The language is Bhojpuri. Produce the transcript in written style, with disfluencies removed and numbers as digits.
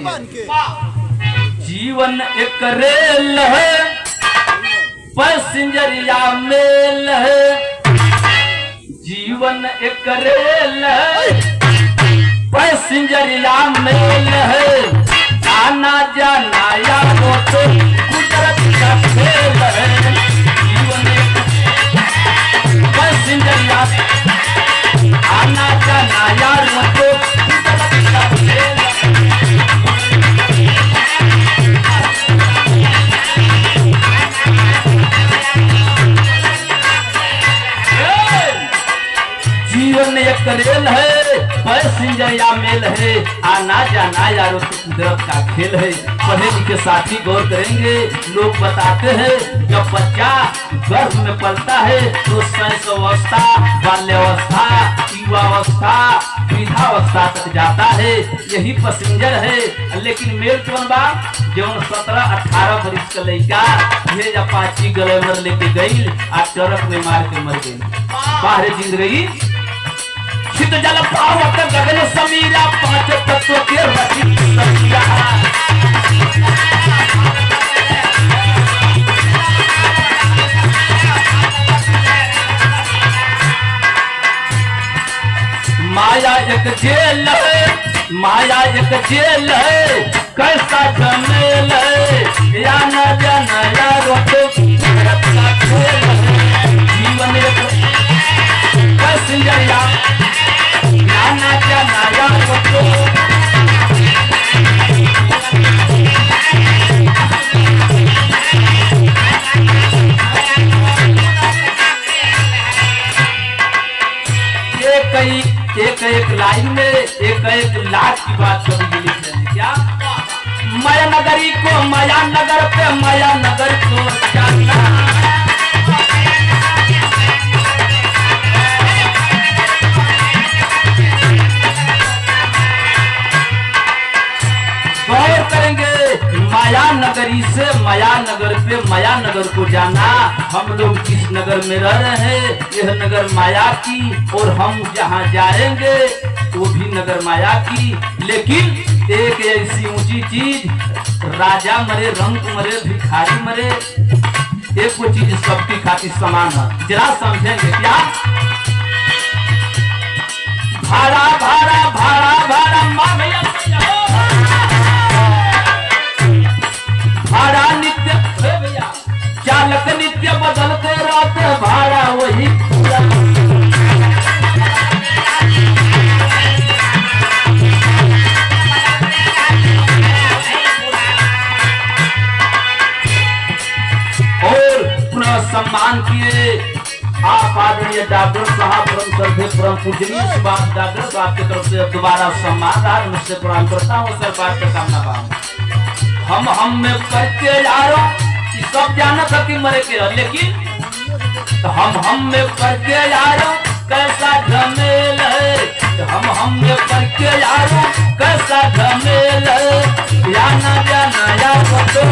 करेंगे। जीवन एक रेल है, पैसेंजर या मेल है। जीवन एक रेल है, पैसेंजर या मेल है। आना जाना या वो तो कुदरत का खेल है। जीवन एक पैसेंजर या आना जाना यार वो तो कुदरत का खेल है। जीवन एक रेल है, पैसेंजर या मेल है। आना जाना यारो तो कुदरत का खेल है। पढ़े लिखे साथी गौर करेंगे। लोग बताते हैं जब बच्चा गर्भ में पलता है तो शैशवावस्था, बाल्यावस्था, युवावस्था, वृद्धावस्था तक जाता है। यही पैसेंजर है। लेकिन मेल कौन बा? जौन 17-18 वर्ष का लड़का ये अपाची गले में लेके गई आ ट्रक में मार के मर गई। बाहर जिंदगी छित जल पावत गगन समीरा, पांच तत्व के रचित समिया। माया एक जेल है, माया एक जेल है। कैसा झमेल है या न जाना यारो तो कुदरत का खेल है। जीवन एक पैसेंजर या आना जाना यार वो तो एक लाइन में एक लाख की बात कभी भी लिख रहे हैं। क्या माया नगरी को माया नगर पे माया नगर को जाना। गौर करेंगे माया नगरी से माया नगर पे माया नगर को जाना। हम लोग जिस नगर में रह रहे हैं यह नगर माया की, और हम जहाँ जाएंगे वो भी नगर माया की। लेकिन एक ऐसी ऊंची चीज, राजा मरे, रंग मरे, भिखारी मरे, एक वो चीज सबकी खातिर समान है। जरा समझेंगे क्या? भाड़ा भाड़ा भाड़ा भाड़ा माँ भैया भाड़ा नित्य भैया, चालक नित्य बदलते रहते, भाड़ा वही पूरा। और पुनः सम्मान किए आप आदरणीय डॉक्टर साहब, परम श्रद्धेय परम पूजनीय डॉक्टर साहब की तरफ से दोबारा सम्मान रहा। मुझसे प्रणाम करता हूँ। सरकार का कामना पाऊँ। हम में करके यारो सब जाना था कि मरे के, लेकिन तो हम में करके यारो कैसा झमेल है। हम में करके यारो कैसा झमेल है। या ना जाना यार तो